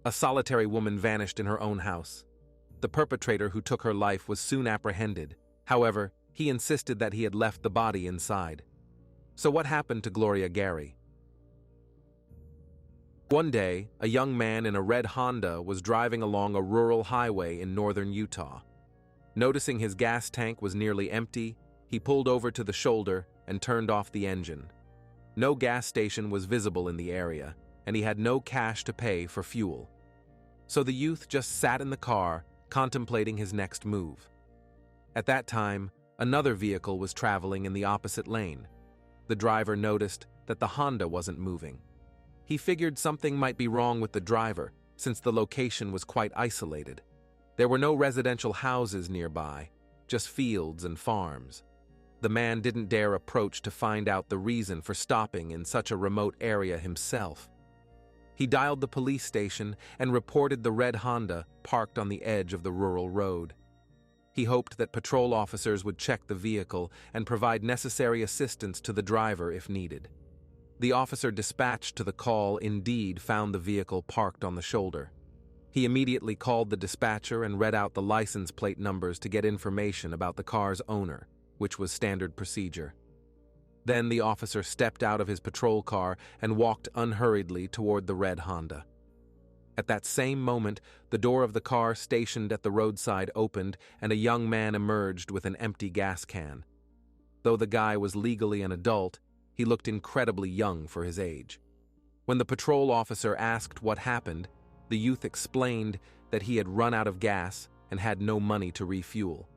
A solitary woman vanished in her own house. The perpetrator who took her life was soon apprehended. However, he insisted that he had left the body inside. So what happened to Gloria Gary? One day, a young man in a red Honda was driving along a rural highway in northern Utah. Noticing his gas tank was nearly empty, he pulled over to the shoulder and turned off the engine. No gas station was visible in the area, and he had no cash to pay for fuel. So the youth just sat in the car, contemplating his next move. At that time, another vehicle was traveling in the opposite lane. The driver noticed that the Honda wasn't moving. He figured something might be wrong with the driver, since the location was quite isolated. There were no residential houses nearby, just fields and farms. The man didn't dare approach to find out the reason for stopping in such a remote area himself. He dialed the police station and reported the red Honda parked on the edge of the rural road. He hoped that patrol officers would check the vehicle and provide necessary assistance to the driver if needed. The officer dispatched to the call indeed found the vehicle parked on the shoulder. He immediately called the dispatcher and read out the license plate numbers to get information about the car's owner, which was standard procedure. Then the officer stepped out of his patrol car and walked unhurriedly toward the red Honda. At that same moment, the door of the car stationed at the roadside opened and a young man emerged with an empty gas can. Though the guy was legally an adult, he looked incredibly young for his age. When the patrol officer asked what happened, the youth explained that he had run out of gas and had no money to refuel.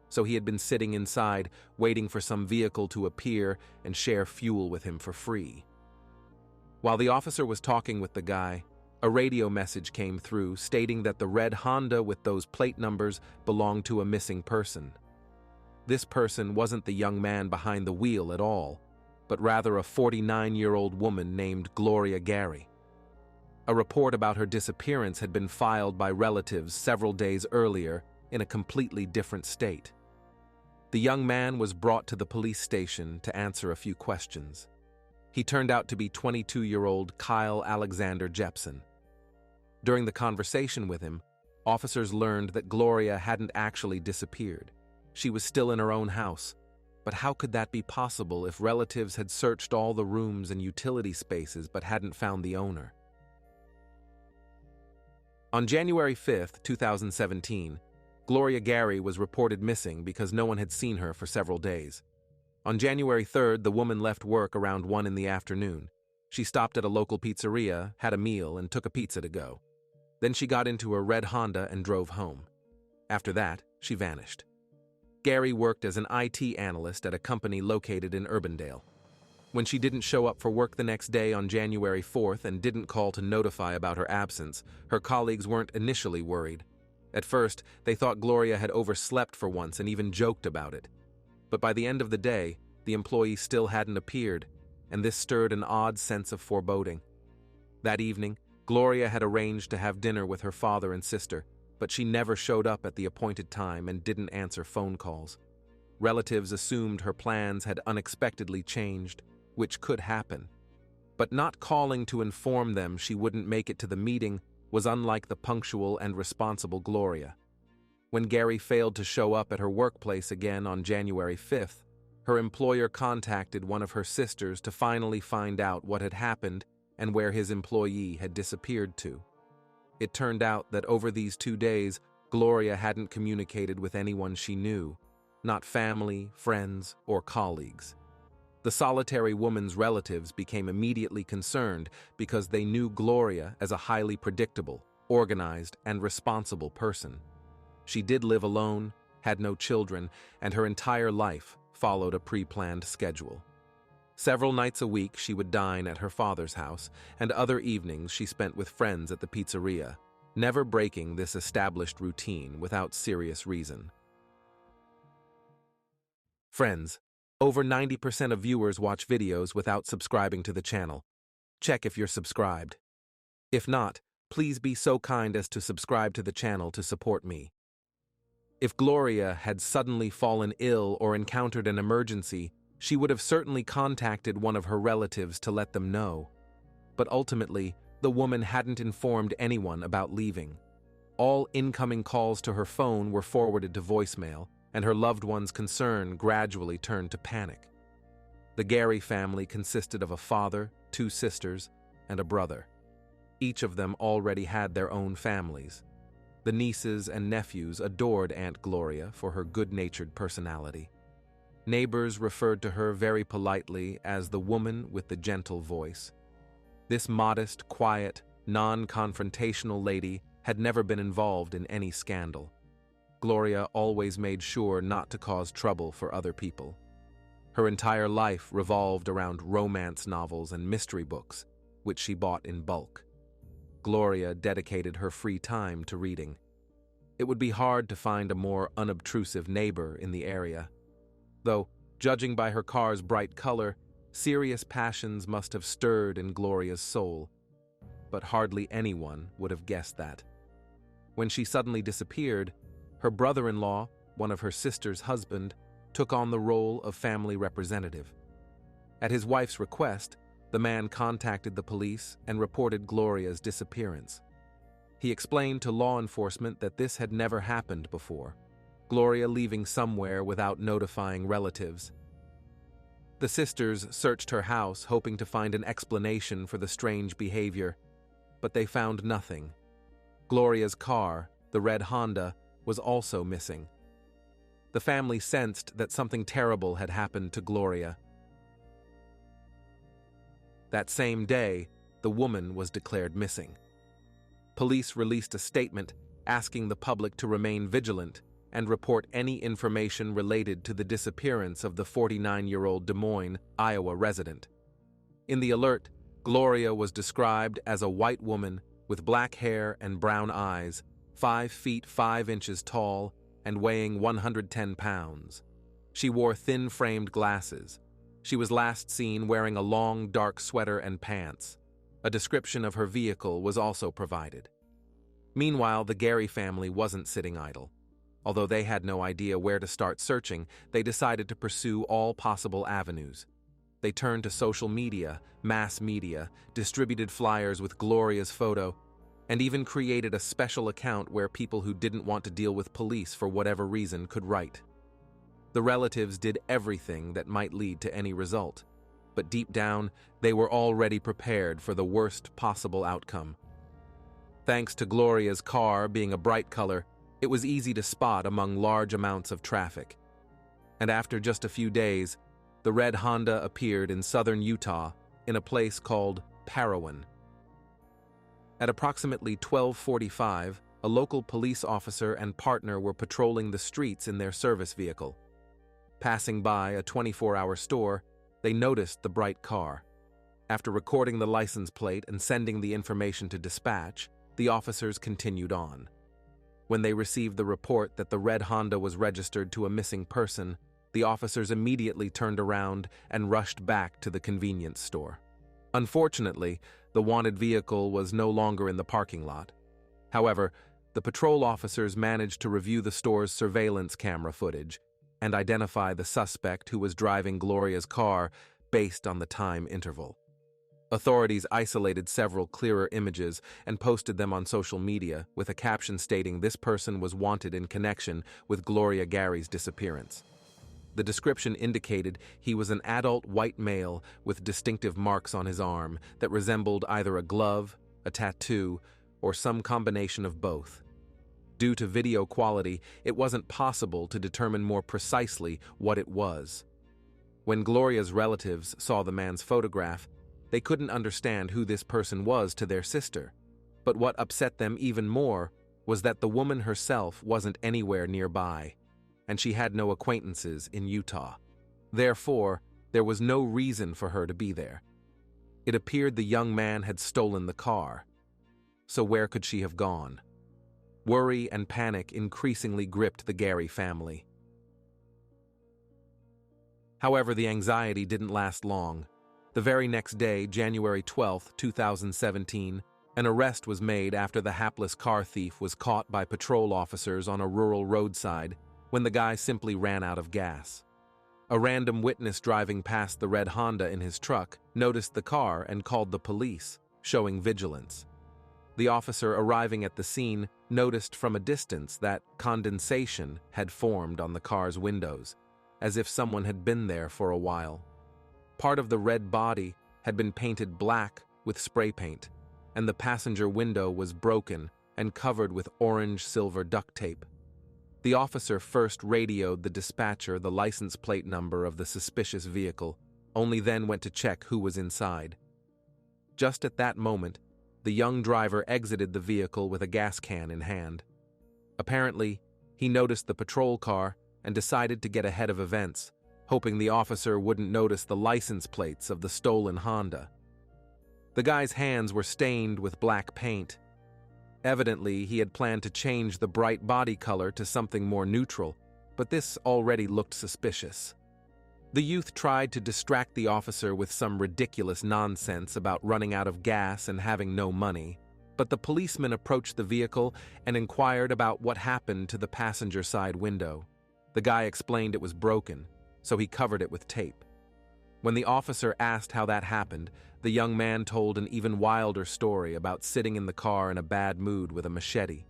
So he had been sitting inside, waiting for some vehicle to appear and share fuel with him for free. While the officer was talking with the guy, a radio message came through stating that the red Honda with those plate numbers belonged to a missing person. This person wasn't the young man behind the wheel at all, but rather a 49-year-old woman named Gloria Gary. A report about her disappearance had been filed by relatives several days earlier in a completely different state. The young man was brought to the police station to answer a few questions. He turned out to be 22-year-old Kyle Alexander Jepson. During the conversation with him, officers learned that Gloria hadn't actually disappeared. She was still in her own house. But how could that be possible if relatives had searched all the rooms and utility spaces but hadn't found the owner? On January 5, 2017, Gloria Gary was reported missing because no one had seen her for several days. On January 3rd, the woman left work around 1 in the afternoon. She stopped at a local pizzeria, had a meal, and took a pizza to go. Then she got into her red Honda and drove home. After that, she vanished. Gary worked as an IT analyst at a company located in Urbandale. When she didn't show up for work the next day on January 4th and didn't call to notify about her absence, her colleagues weren't initially worried. At first, they thought Gloria had overslept for once and even joked about it. But by the end of the day, the employee still hadn't appeared, and this stirred an odd sense of foreboding. That evening, Gloria had arranged to have dinner with her father and sister, but she never showed up at the appointed time and didn't answer phone calls. Relatives assumed her plans had unexpectedly changed, which could happen. But not calling to inform them she wouldn't make it to the meeting was unlike the punctual and responsible Gloria. When Gary failed to show up at her workplace again on January 5th, her employer contacted one of her sisters to finally find out what had happened and where his employee had disappeared to. It turned out that over these 2 days, Gloria hadn't communicated with anyone she knew, not family, friends, or colleagues. The solitary woman's relatives became immediately concerned because they knew Gloria as a highly predictable, organized, and responsible person. She did live alone, had no children, and her entire life followed a pre-planned schedule. Several nights a week she would dine at her father's house, and other evenings she spent with friends at the pizzeria, never breaking this established routine without serious reason. Friends, over 90% of viewers watch videos without subscribing to the channel. Check if you're subscribed. If not, please be so kind as to subscribe to the channel to support me. If Gloria had suddenly fallen ill or encountered an emergency, she would have certainly contacted one of her relatives to let them know. But ultimately, The woman hadn't informed anyone about leaving. All incoming calls to her phone were forwarded to voicemail, and her loved one's concern gradually turned to panic. The Gary family consisted of a father, 2 sisters, and a brother. Each of them already had their own families. The nieces and nephews adored Aunt Gloria for her good-natured personality. Neighbors referred to her very politely as the woman with the gentle voice. This modest, quiet, non-confrontational lady had never been involved in any scandal. Gloria always made sure not to cause trouble for other people. Her entire life revolved around romance novels and mystery books, which she bought in bulk. Gloria dedicated her free time to reading. It would be hard to find a more unobtrusive neighbor in the area. Though, judging by her car's bright color, serious passions must have stirred in Gloria's soul. But hardly anyone would have guessed that. When she suddenly disappeared, her brother-in-law, one of her sister's husband, took on the role of family representative. At his wife's request, the man contacted the police and reported Gloria's disappearance. He explained to law enforcement that this had never happened before, Gloria leaving somewhere without notifying relatives. The sisters searched her house hoping to find an explanation for the strange behavior, but they found nothing. Gloria's car, the red Honda, was also missing. The family sensed that something terrible had happened to Gloria. That same day, the woman was declared missing. Police released a statement asking the public to remain vigilant and report any information related to the disappearance of the 49-year-old Des Moines, Iowa resident. In the alert, Gloria was described as a white woman with black hair and brown eyes, 5 feet 5 inches tall, and weighing 110 pounds. She wore thin-framed glasses. She was last seen wearing a long, dark sweater and pants. A description of her vehicle was also provided. Meanwhile, the Gary family wasn't sitting idle. Although they had no idea where to start searching, they decided to pursue all possible avenues. They turned to social media, mass media, distributed flyers with Gloria's photo, and even created a special account where people who didn't want to deal with police for whatever reason could write. The relatives did everything that might lead to any result, but deep down, they were already prepared for the worst possible outcome. Thanks to Gloria's car being a bright color, it was easy to spot among large amounts of traffic. And after just a few days, the red Honda appeared in southern Utah in a place called Parowan. At approximately 12:45, a local police officer and partner were patrolling the streets in their service vehicle. Passing by a 24-hour store, they noticed the bright car. After recording the license plate and sending the information to dispatch, the officers continued on. When they received the report that the red Honda was registered to a missing person, the officers immediately turned around and rushed back to the convenience store. Unfortunately, the wanted vehicle was no longer in the parking lot. However, the patrol officers managed to review the store's surveillance camera footage and identify the suspect who was driving Gloria's car based on the time interval. Authorities isolated several clearer images and posted them on social media with a caption stating this person was wanted in connection with Gloria Gary's disappearance. The description indicated he was an adult white male with distinctive marks on his arm that resembled either a glove, a tattoo, or some combination of both. Due to video quality, it wasn't possible to determine more precisely what it was. When Gloria's relatives saw the man's photograph, they couldn't understand who this person was to their sister. But what upset them even more was that the woman herself wasn't anywhere nearby, and she had no acquaintances in Utah. Therefore, there was no reason for her to be there. It appeared the young man had stolen the car. So where could she have gone? Worry and panic increasingly gripped the Gary family. However, the anxiety didn't last long. The very next day, January 12, 2017, an arrest was made after the hapless car thief was caught by patrol officers on a rural roadside when the guy simply ran out of gas. A random witness driving past the red Honda in his truck noticed the car and called the police, showing vigilance. The officer arriving at the scene noticed from a distance that condensation had formed on the car's windows, as if someone had been there for a while. Part of the red body had been painted black with spray paint, and the passenger window was broken and covered with orange-silver duct tape. The officer first radioed the dispatcher the license plate number of the suspicious vehicle, only then went to check who was inside. Just at that moment, the young driver exited the vehicle with a gas can in hand. Apparently, he noticed the patrol car and decided to get ahead of events, hoping the officer wouldn't notice the license plates of the stolen Honda. The guy's hands were stained with black paint. Evidently, he had planned to change the bright body color to something more neutral, but this already looked suspicious. The youth tried to distract the officer with some ridiculous nonsense about running out of gas and having no money, but the policeman approached the vehicle and inquired about what happened to the passenger side window. The guy explained it was broken, so he covered it with tape. When the officer asked how that happened, the young man told an even wilder story about sitting in the car in a bad mood with a machete.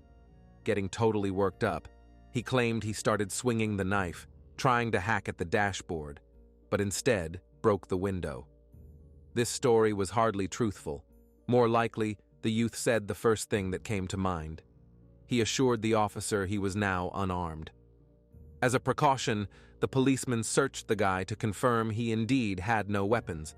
Getting totally worked up, he claimed he started swinging the knife, trying to hack at the dashboard, but instead broke the window. This story was hardly truthful. More likely, the youth said the first thing that came to mind. He assured the officer he was now unarmed. As a precaution, the policeman searched the guy to confirm he indeed had no weapons.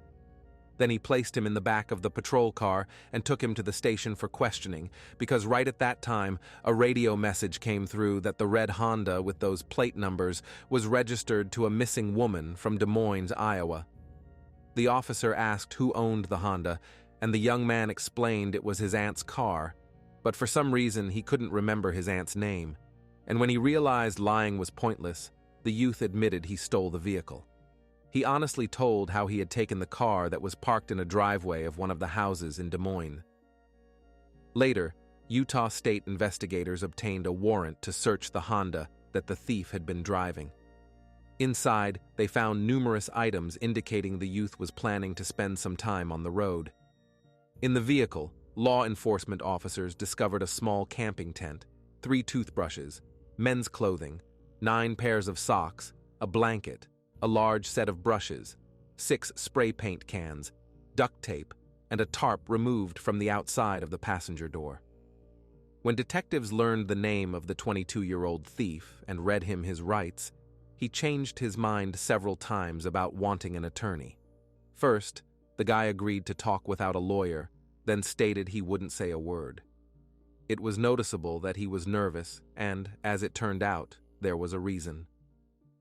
Then he placed him in the back of the patrol car and took him to the station for questioning, because right at that time, a radio message came through that the red Honda with those plate numbers was registered to a missing woman from Des Moines, Iowa. The officer asked who owned the Honda, and the young man explained it was his aunt's car, but for some reason he couldn't remember his aunt's name. And when he realized lying was pointless, the youth admitted he stole the vehicle. He honestly told how he had taken the car that was parked in a driveway of one of the houses in Des Moines. Later, Utah state investigators obtained a warrant to search the Honda that the thief had been driving. Inside, they found numerous items indicating the youth was planning to spend some time on the road. In the vehicle, law enforcement officers discovered a small camping tent, 3 toothbrushes, men's clothing, 9 pairs of socks, a blanket, a large set of brushes, 6 spray paint cans, duct tape, and a tarp removed from the outside of the passenger door. When detectives learned the name of the 22-year-old thief and read him his rights, he changed his mind several times about wanting an attorney. First, the guy agreed to talk without a lawyer, then stated he wouldn't say a word. It was noticeable that he was nervous, and, as it turned out, there was a reason.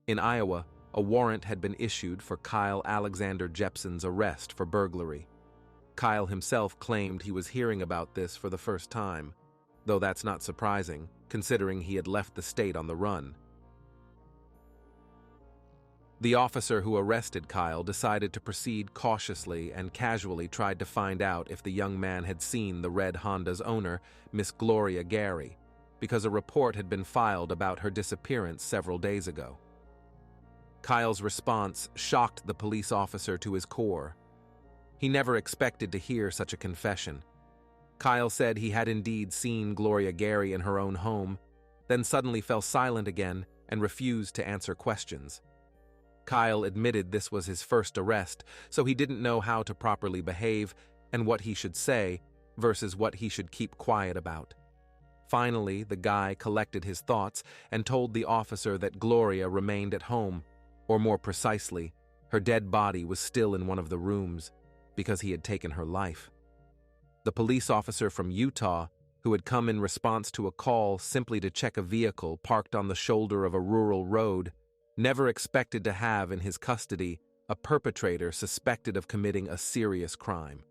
In Iowa, a warrant had been issued for Kyle Alexander Jepson's arrest for burglary. Kyle himself claimed he was hearing about this for the first time, though that's not surprising, considering he had left the state on the run. The officer who arrested Kyle decided to proceed cautiously and casually tried to find out if the young man had seen the red Honda's owner, Miss Gloria Gary, because a report had been filed about her disappearance several days ago. Kyle's response shocked the police officer to his core. He never expected to hear such a confession. Kyle said he had indeed seen Gloria Gary in her own home, then suddenly fell silent again and refused to answer questions. Kyle admitted this was his first arrest, so he didn't know how to properly behave and what he should say versus what he should keep quiet about. Finally, the guy collected his thoughts and told the officer that Gloria remained at home, or more precisely, her dead body was still in one of the rooms because he had taken her life. The police officer from Utah, who had come in response to a call simply to check a vehicle parked on the shoulder of a rural road, never expected to have in his custody a perpetrator suspected of committing a serious crime.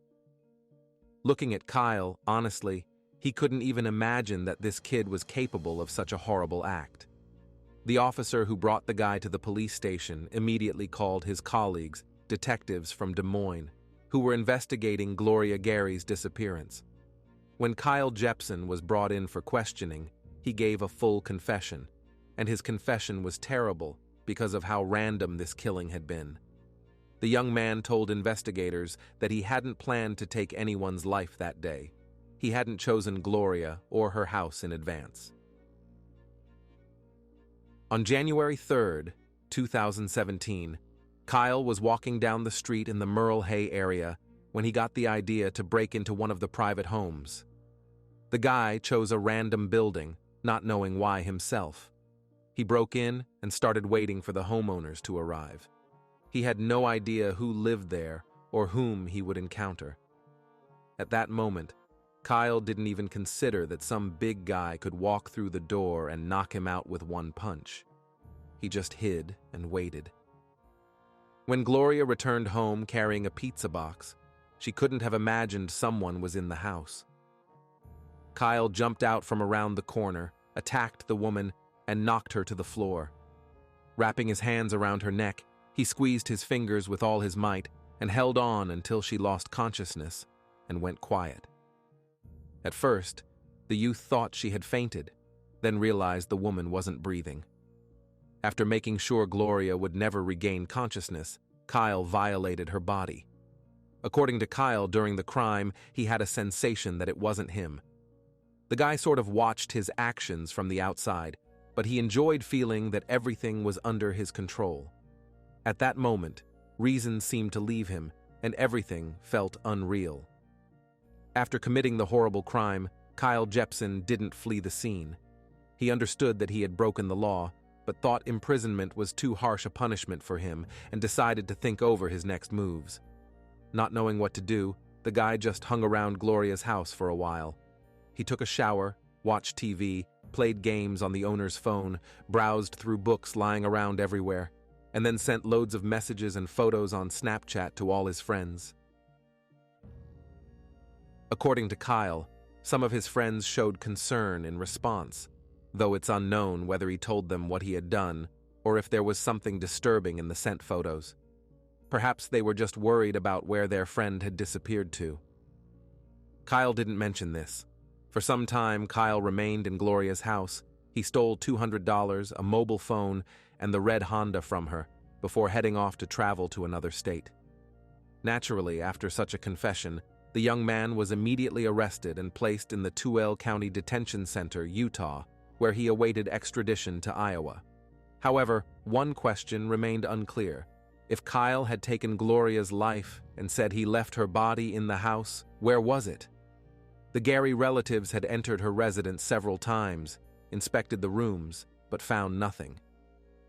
Looking at Kyle, honestly, he couldn't even imagine that this kid was capable of such a horrible act. The officer who brought the guy to the police station immediately called his colleagues, detectives from Des Moines, who were investigating Gloria Gary's disappearance. When Kyle Jepson was brought in for questioning, he gave a full confession, and his confession was terrible because of how random this killing had been. The young man told investigators that he hadn't planned to take anyone's life that day. He hadn't chosen Gloria or her house in advance. On January 3rd, 2017, Kyle was walking down the street in the Merle Hay area when he got the idea to break into one of the private homes. The guy chose a random building, not knowing why himself. He broke in and started waiting for the homeowners to arrive. He had no idea who lived there or whom he would encounter. At that moment, Kyle didn't even consider that some big guy could walk through the door and knock him out with one punch. He just hid and waited. When Gloria returned home carrying a pizza box, she couldn't have imagined someone was in the house. Kyle jumped out from around the corner, attacked the woman, and knocked her to the floor. Wrapping his hands around her neck, he squeezed his fingers with all his might and held on until she lost consciousness and went quiet. At first, the youth thought she had fainted, then realized the woman wasn't breathing. After making sure Gloria would never regain consciousness, Kyle violated her body. According to Kyle, during the crime, he had a sensation that it wasn't him. The guy sort of watched his actions from the outside, but he enjoyed feeling that everything was under his control. At that moment, reason seemed to leave him, and everything felt unreal. After committing the horrible crime, Kyle Jepson didn't flee the scene. He understood that he had broken the law, but thought imprisonment was too harsh a punishment for him and decided to think over his next moves. Not knowing what to do, the guy just hung around Gloria's house for a while. He took a shower, watched TV, played games on the owner's phone, browsed through books lying around everywhere, and then sent loads of messages and photos on Snapchat to all his friends. According to Kyle, some of his friends showed concern in response, though it's unknown whether he told them what he had done or if there was something disturbing in the sent photos. Perhaps they were just worried about where their friend had disappeared to. Kyle didn't mention this. For some time, Kyle remained in Gloria's house. He stole $200, a mobile phone, and the red Honda from her, before heading off to travel to another state. Naturally, after such a confession, the young man was immediately arrested and placed in the Tuel County Detention Center, Utah, where he awaited extradition to Iowa. However, one question remained unclear. If Kyle had taken Gloria's life and said he left her body in the house, where was it? The Gary relatives had entered her residence several times, inspected the rooms, but found nothing.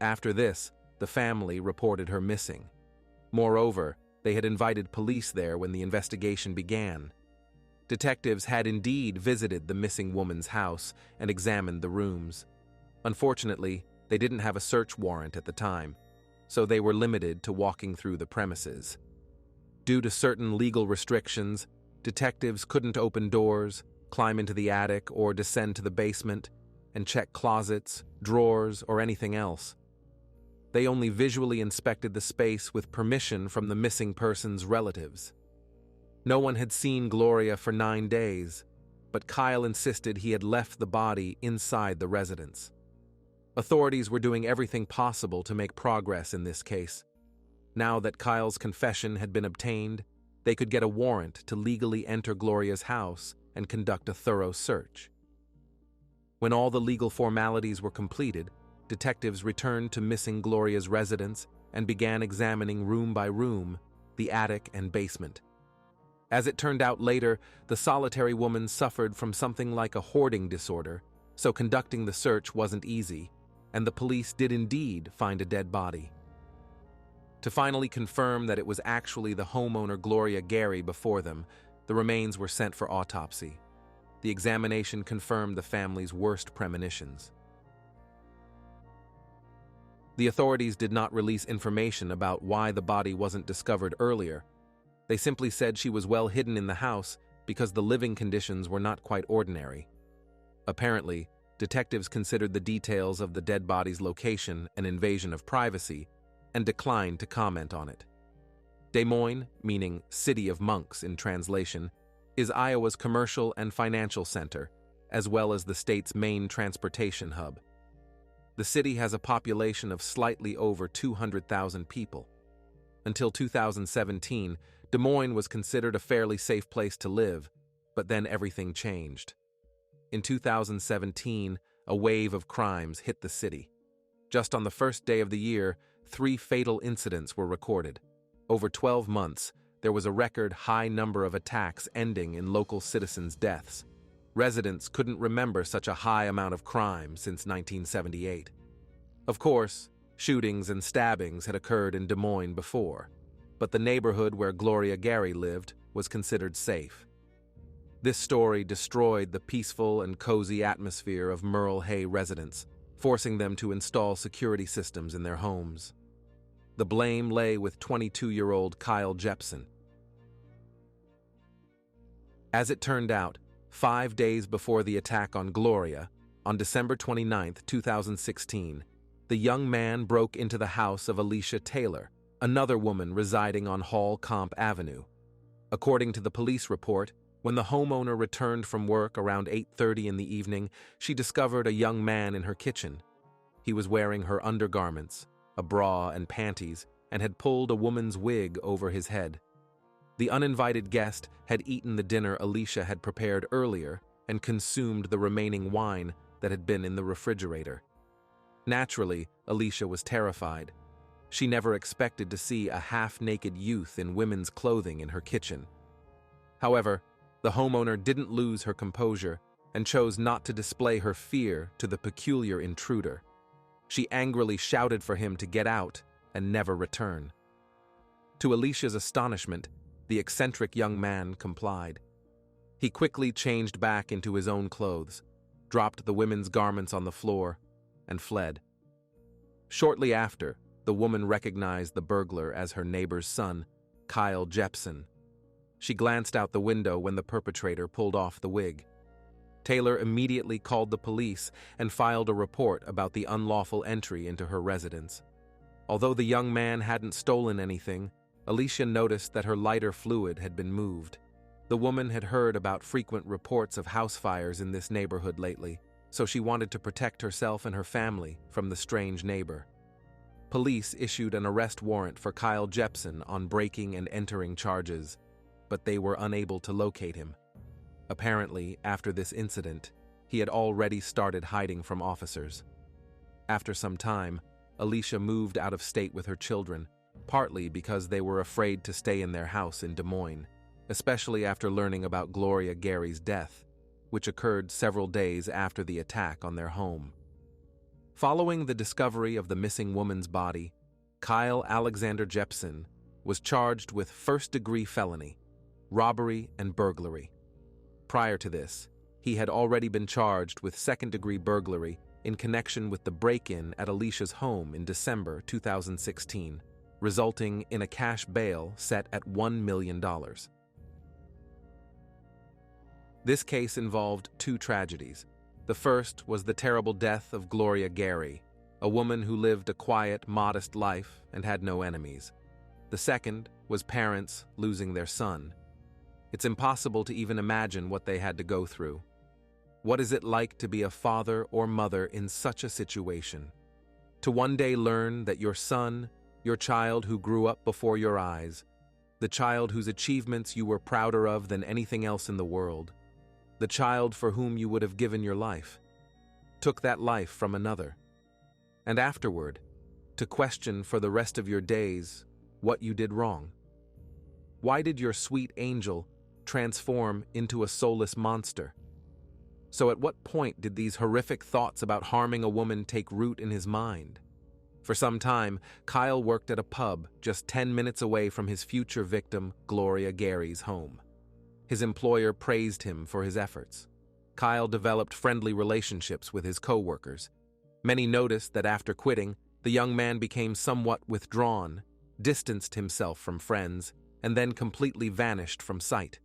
After this, the family reported her missing. Moreover, they had invited police there when the investigation began. Detectives had indeed visited the missing woman's house and examined the rooms. Unfortunately, they didn't have a search warrant at the time, so they were limited to walking through the premises. Due to certain legal restrictions, detectives couldn't open doors, climb into the attic, or descend to the basement and check closets, drawers, or anything else. They only visually inspected the space with permission from the missing person's relatives. No one had seen Gloria for 9 days, but Kyle insisted he had left the body inside the residence. Authorities were doing everything possible to make progress in this case. Now that Kyle's confession had been obtained, they could get a warrant to legally enter Gloria's house and conduct a thorough search. When all the legal formalities were completed, detectives returned to missing Gloria's residence and began examining room by room, the attic and basement. As it turned out later, the solitary woman suffered from something like a hoarding disorder, so conducting the search wasn't easy, and the police did indeed find a dead body. To finally confirm that it was actually the homeowner Gloria Gary before them, the remains were sent for autopsy. The examination confirmed the family's worst premonitions. The authorities did not release information about why the body wasn't discovered earlier. They simply said she was well hidden in the house because the living conditions were not quite ordinary. Apparently, detectives considered the details of the dead body's location an invasion of privacy and declined to comment on it. Des Moines, meaning City of Monks in translation, is Iowa's commercial and financial center, as well as the state's main transportation hub. The city has a population of slightly over 200,000 people. Until 2017, Des Moines was considered a fairly safe place to live, but then everything changed. In 2017, a wave of crimes hit the city. Just on the first day of the year, 3 fatal incidents were recorded. Over 12 months, there was a record high number of attacks ending in local citizens' deaths. Residents couldn't remember such a high amount of crime since 1978. Of course, shootings and stabbings had occurred in Des Moines before, but the neighborhood where Gloria Gary lived was considered safe. This story destroyed the peaceful and cozy atmosphere of Merle Hay residents, forcing them to install security systems in their homes. The blame lay with 22-year-old Kyle Jepson. As it turned out, 5 days before the attack on Gloria, on December 29, 2016, the young man broke into the house of Alicia Taylor, another woman residing on Hall Comp Avenue. According to the police report, when the homeowner returned from work around 8:30 in the evening, she discovered a young man in her kitchen. He was wearing her undergarments, a bra and panties, and had pulled a woman's wig over his head. The uninvited guest had eaten the dinner Alicia had prepared earlier and consumed the remaining wine that had been in the refrigerator. Naturally, Alicia was terrified. She never expected to see a half-naked youth in women's clothing in her kitchen. However, the homeowner didn't lose her composure and chose not to display her fear to the peculiar intruder. She angrily shouted for him to get out and never return. To Alicia's astonishment, the eccentric young man complied. He quickly changed back into his own clothes, dropped the women's garments on the floor, and fled. Shortly after, the woman recognized the burglar as her neighbor's son, Kyle Jepson. She glanced out the window when the perpetrator pulled off the wig. Taylor immediately called the police and filed a report about the unlawful entry into her residence. Although the young man hadn't stolen anything, Alicia noticed that her lighter fluid had been moved. The woman had heard about frequent reports of house fires in this neighborhood lately, so she wanted to protect herself and her family from the strange neighbor. Police issued an arrest warrant for Kyle Jepson on breaking and entering charges, but they were unable to locate him. Apparently, after this incident, he had already started hiding from officers. After some time, Alicia moved out of state with her children, partly because they were afraid to stay in their house in Des Moines, especially after learning about Gloria Gary's death, which occurred several days after the attack on their home. Following the discovery of the missing woman's body, Kyle Alexander Jepson was charged with first-degree felony, robbery, and burglary. Prior to this, he had already been charged with second-degree burglary in connection with the break-in at Alicia's home in December 2016, resulting in a cash bail set at $1 million. This case involved 2 tragedies. The first was the terrible death of Gloria Gary, a woman who lived a quiet, modest life and had no enemies. The second was parents losing their son. It's impossible to even imagine what they had to go through. What is it like to be a father or mother in such a situation? To one day learn that your son, your child who grew up before your eyes, the child whose achievements you were prouder of than anything else in the world, the child for whom you would have given your life, took that life from another. And afterward, to question for the rest of your days what you did wrong. Why did your sweet angel transform into a soulless monster? So at what point did these horrific thoughts about harming a woman take root in his mind? For some time, Kyle worked at a pub just 10 minutes away from his future victim, Gloria Gary's home. His employer praised him for his efforts. Kyle developed friendly relationships with his co-workers. Many noticed that after quitting, the young man became somewhat withdrawn, distanced himself from friends, and then completely vanished from sight.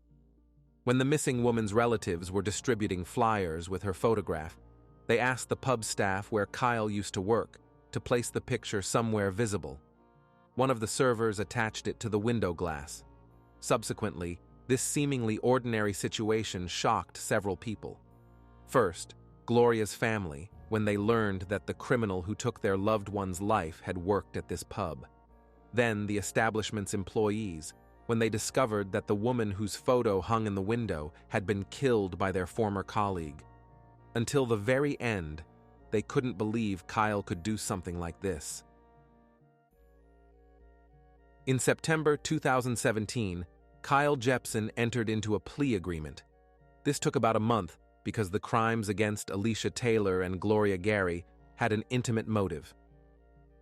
When the missing woman's relatives were distributing flyers with her photograph, they asked the pub staff where Kyle used to work to place the picture somewhere visible. One of the servers attached it to the window glass. Subsequently, this seemingly ordinary situation shocked several people. First, Gloria's family, when they learned that the criminal who took their loved one's life had worked at this pub. Then the establishment's employees, when they discovered that the woman whose photo hung in the window had been killed by their former colleague. Until the very end, they couldn't believe Kyle could do something like this. In September 2017, Kyle Jepson entered into a plea agreement. This took about a month because the crimes against Alicia Taylor and Gloria Gary had an intimate motive.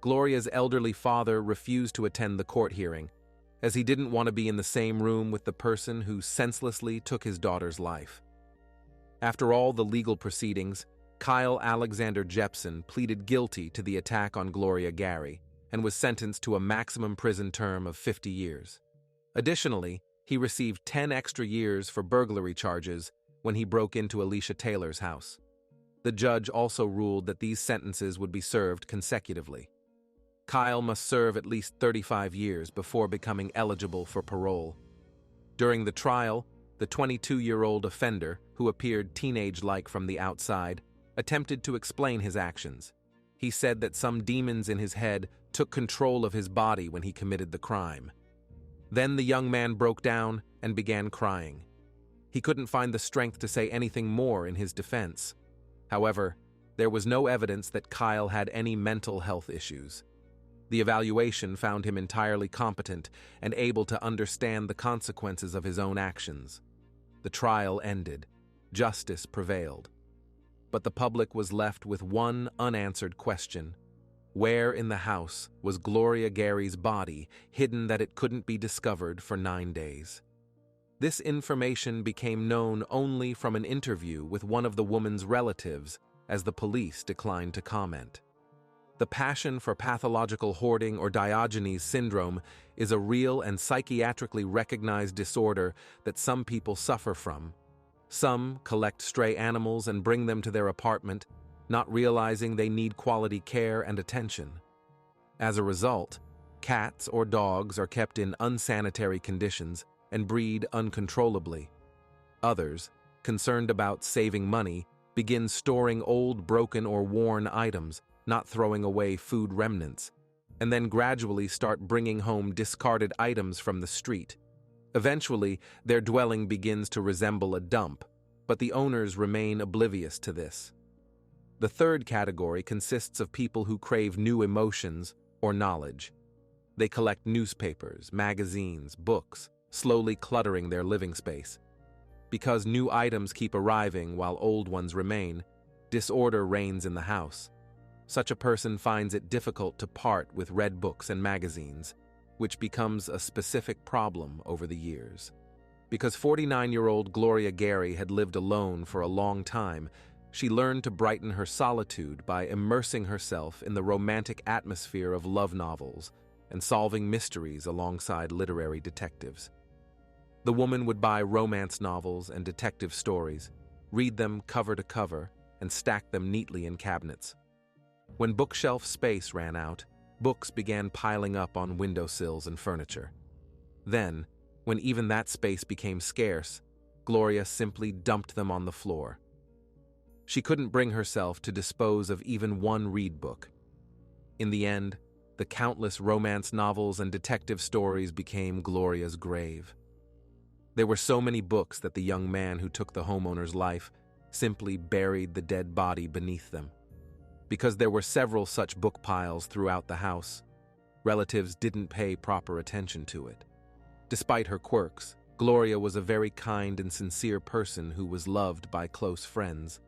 Gloria's elderly father refused to attend the court hearing, as he didn't want to be in the same room with the person who senselessly took his daughter's life. After all the legal proceedings, Kyle Alexander Jepson pleaded guilty to the attack on Gloria Gary and was sentenced to a maximum prison term of 50 years. Additionally, he received 10 extra years for burglary charges when he broke into Alicia Taylor's house. The judge also ruled that these sentences would be served consecutively. Kyle must serve at least 35 years before becoming eligible for parole. During the trial, the 22-year-old offender, who appeared teenage-like from the outside, attempted to explain his actions. He said that some demons in his head took control of his body when he committed the crime. Then the young man broke down and began crying. He couldn't find the strength to say anything more in his defense. However, there was no evidence that Kyle had any mental health issues. The evaluation found him entirely competent and able to understand the consequences of his own actions. The trial ended. Justice prevailed. But the public was left with one unanswered question. Where in the house was Gloria Gary's body, hidden that it couldn't be discovered for 9 days? This information became known only from an interview with one of the woman's relatives, as the police declined to comment. The passion for pathological hoarding or Diogenes syndrome is a real and psychiatrically recognized disorder that some people suffer from. Some collect stray animals and bring them to their apartment, not realizing they need quality care and attention. As a result, cats or dogs are kept in unsanitary conditions and breed uncontrollably. Others, concerned about saving money, begin storing old, broken, or worn items, not throwing away food remnants, and then gradually start bringing home discarded items from the street. Eventually, their dwelling begins to resemble a dump, but the owners remain oblivious to this. The third category consists of people who crave new emotions or knowledge. They collect newspapers, magazines, books, slowly cluttering their living space. Because new items keep arriving while old ones remain, disorder reigns in the house. Such a person finds it difficult to part with read books and magazines, which becomes a specific problem over the years. Because 49-year-old Gloria Gary had lived alone for a long time, she learned to brighten her solitude by immersing herself in the romantic atmosphere of love novels and solving mysteries alongside literary detectives. The woman would buy romance novels and detective stories, read them cover to cover, and stack them neatly in cabinets. When bookshelf space ran out, books began piling up on windowsills and furniture. Then, when even that space became scarce, Gloria simply dumped them on the floor. She couldn't bring herself to dispose of even one read book. In the end, the countless romance novels and detective stories became Gloria's grave. There were so many books that the young man who took the homeowner's life simply buried the dead body beneath them. Because there were several such book piles throughout the house, relatives didn't pay proper attention to it. Despite her quirks, Gloria was a very kind and sincere person who was loved by close friends,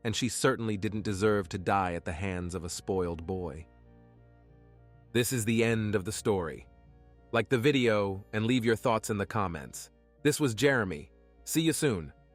and she certainly didn't deserve to die at the hands of a spoiled boy. This is the end of the story. Like the video and leave your thoughts in the comments. This was Jeremy. See you soon.